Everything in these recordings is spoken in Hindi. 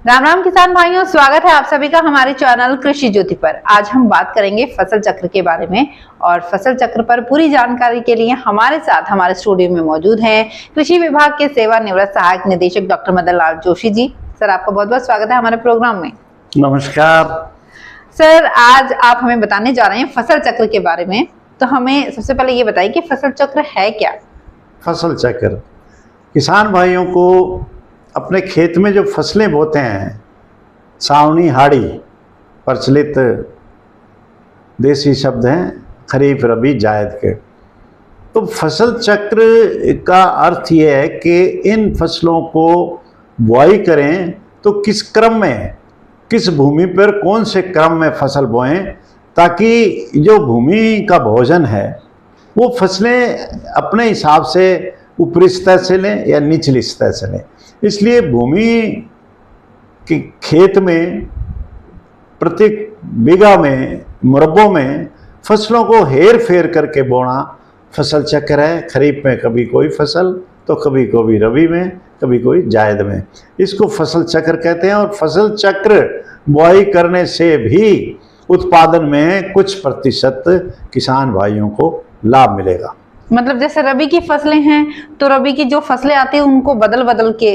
राम राम किसान भाइयों, स्वागत है आप सभी का हमारे चैनल कृषि ज्योति पर। आज हम बात करेंगे फसल चक्र के बारे में और फसल चक्र पर पूरी जानकारी के लिए हमारे साथ हमारे स्टूडियो में मौजूद हैं कृषि विभाग के सेवानिवृत्त सहायक निदेशक डॉक्टर मदन लाल जोशी जी। सर, आपका बहुत बहुत स्वागत है हमारे प्रोग्राम में। नमस्कार सर, आज आप हमें बताने जा रहे हैं फसल चक्र के बारे में। तो हमें सबसे पहले ये बताइए कि फसल चक्र है क्या? फसल चक्र किसान भाइयों को अपने खेत में जो फसलें बोते हैं, सावनी हाड़ी प्रचलित देसी शब्द हैं, खरीफ रबी जायद के। तो फसल चक्र का अर्थ ये है कि इन फसलों को बुआई करें तो किस क्रम में, किस भूमि पर कौन से क्रम में फसल बोएं, ताकि जो भूमि का भोजन है वो फसलें अपने हिसाब से ऊपरी सतह से लें या निचली सतह से लें। इसलिए भूमि के खेत में प्रत्येक बीघा में, मुरब्बों में फसलों को हेर फेर करके बोना फसल चक्र है। खरीफ में कभी कोई फसल तो कभी कोई रबी में, कभी कोई जायद में। इसको फसल चक्र कहते हैं। और फसल चक्र बुआई करने से भी उत्पादन में कुछ प्रतिशत किसान भाइयों को लाभ मिलेगा। मतलब जैसे रबी की फसलें हैं तो रबी की जो फसलें आती है उनको बदल बदल के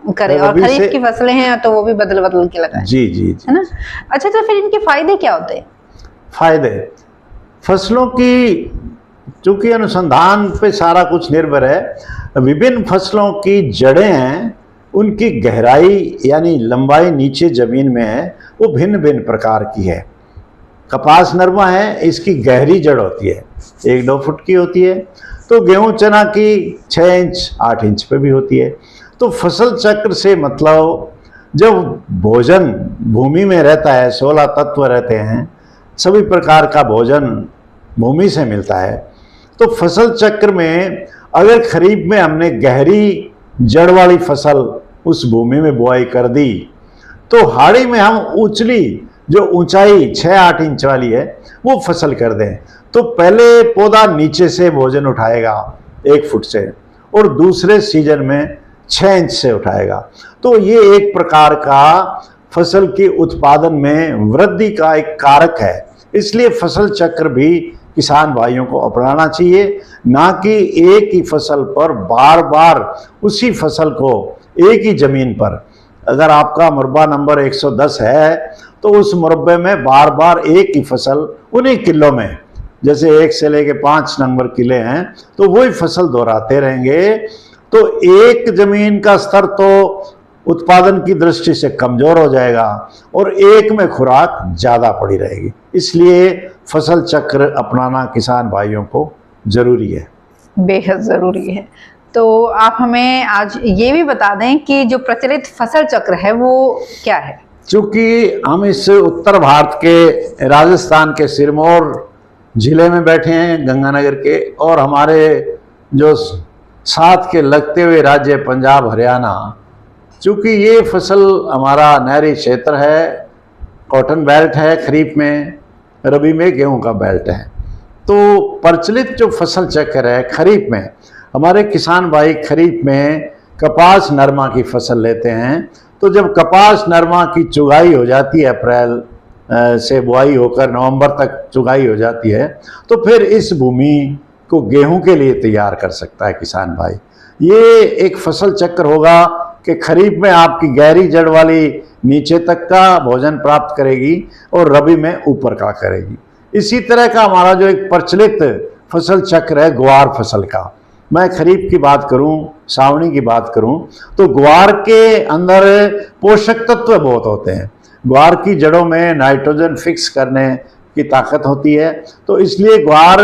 करें, और खरीफ की फसलें हैं तो वो भी बदल बदल के लगाएं। जी जी जी, है ना। अच्छा, तो फिर इनके फायदे क्या होते हैं? फायदे फसलों की, चूंकि अनुसंधान पे सारा कुछ निर्भर है, विभिन्न फसलों की जड़ें हैं, उनकी गहराई यानी लंबाई नीचे जमीन में है, वो भिन्न भिन्न प्रकार की है। कपास नरमा है, इसकी गहरी जड़ होती है, 1-2 फुट की होती है। तो गेहूं चना की 6 इंच 8 इंच पे भी होती है। तो फसल चक्र से मतलब जब भोजन भूमि में रहता है, 16 तत्व रहते हैं, सभी प्रकार का भोजन भूमि से मिलता है। तो फसल चक्र में अगर खरीफ में हमने गहरी जड़ वाली फसल उस भूमि में बुआई कर दी, तो हाड़ी में हम उछली जो ऊंचाई 6-8 इंच वाली है वो फसल कर दें, तो पहले पौधा नीचे से भोजन उठाएगा 1 फुट से, और दूसरे सीजन में 6 इंच से उठाएगा। तो ये एक प्रकार का फसल के उत्पादन में वृद्धि का एक कारक है। इसलिए फसल चक्र भी किसान भाइयों को अपनाना चाहिए, ना कि एक ही फसल पर बार बार उसी फसल को एक ही जमीन पर, अगर आपका मुरब्बा नंबर 110 है तो उस मुरब्बे में बार बार एक ही फसल उन्हीं किलो में, जैसे 1 से लेके 5 नंबर किले हैं, तो वही फसल दोहराते रहेंगे तो एक जमीन का स्तर तो उत्पादन की दृष्टि से कमजोर हो जाएगा और एक में खुराक ज्यादा पड़ी रहेगी। इसलिए फसल चक्र अपनाना किसान भाइयों को जरूरी है, बेहद जरूरी है। तो आप हमें आज ये भी बता दें कि जो प्रचलित फसल चक्र है वो क्या है? चूंकि हम इस उत्तर भारत के राजस्थान के सिरमौर जिले में बैठे हैं, गंगानगर के, और हमारे जो साथ के लगते हुए राज्य पंजाब हरियाणा, चूंकि ये फसल हमारा नहरी क्षेत्र है, कॉटन बेल्ट है, खरीफ में, रबी में गेहूं का बेल्ट है। तो प्रचलित जो फसल चक्र है, खरीफ में हमारे किसान भाई खरीफ में कपास नरमा की फसल लेते हैं। तो जब कपास नरमा की चुगाई हो जाती है, अप्रैल से बुआई होकर नवंबर तक चुगाई हो जाती है, तो फिर इस भूमि को गेहूं के लिए तैयार कर सकता है किसान भाई। ये एक फसल चक्र होगा कि खरीफ में आपकी गहरी जड़ वाली नीचे तक का भोजन प्राप्त करेगी और रबी में ऊपर का करेगी। इसी तरह का हमारा जो एक प्रचलित फसल चक्र है ग्वार फसल का, मैं खरीफ की बात करूं, सावनी की बात करूं, तो ग्वार के अंदर पोषक तत्व बहुत होते हैं। ग्वार की जड़ों में नाइट्रोजन फिक्स करने की ताकत होती है। तो इसलिए ग्वार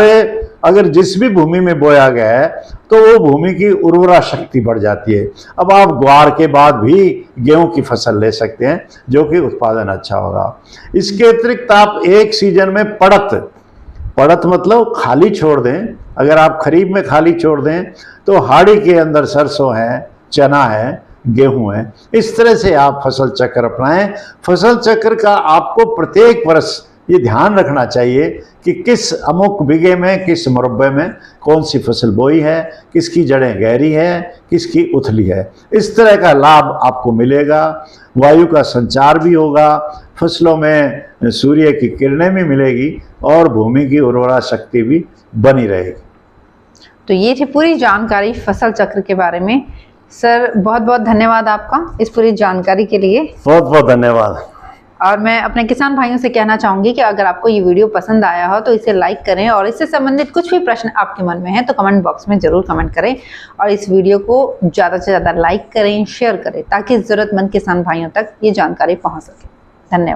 अगर जिस भी भूमि में बोया गया है तो वो भूमि की उर्वरा शक्ति बढ़ जाती है। अब आप ग्वार के बाद भी गेहूं की फसल ले सकते हैं जो कि उत्पादन अच्छा होगा। इसके अतिरिक्त आप एक सीजन में पड़त मतलब खाली छोड़ दें। अगर आप खरीफ में खाली छोड़ दें तो हाड़ी के अंदर सरसों है, चना है, गेहूं है, इस तरह से आप फसल चक्र अपनाएं। फसल चक्र का आपको प्रत्येक वर्ष ये ध्यान रखना चाहिए कि किस अमुक बीघे में, किस मुरब्बे में कौन सी फसल बोई है, किसकी जड़ें गहरी है, किसकी उथली है। इस तरह का लाभ आपको मिलेगा। वायु का संचार भी होगा, फसलों में सूर्य की किरणें भी मिलेगी और भूमि की उर्वरा शक्ति भी बनी रहेगी। तो ये थी पूरी जानकारी फसल चक्र के बारे में। सर बहुत बहुत धन्यवाद आपका इस पूरी जानकारी के लिए। बहुत बहुत धन्यवाद। और मैं अपने किसान भाइयों से कहना चाहूंगी कि अगर आपको ये वीडियो पसंद आया हो तो इसे लाइक करें, और इससे संबंधित कुछ भी प्रश्न आपके मन में है तो कमेंट बॉक्स में जरूर कमेंट करें, और इस वीडियो को ज़्यादा से ज़्यादा लाइक करें, शेयर करें, ताकि ज़रूरतमंद किसान भाइयों तक ये जानकारी पहुंच सके। धन्यवाद।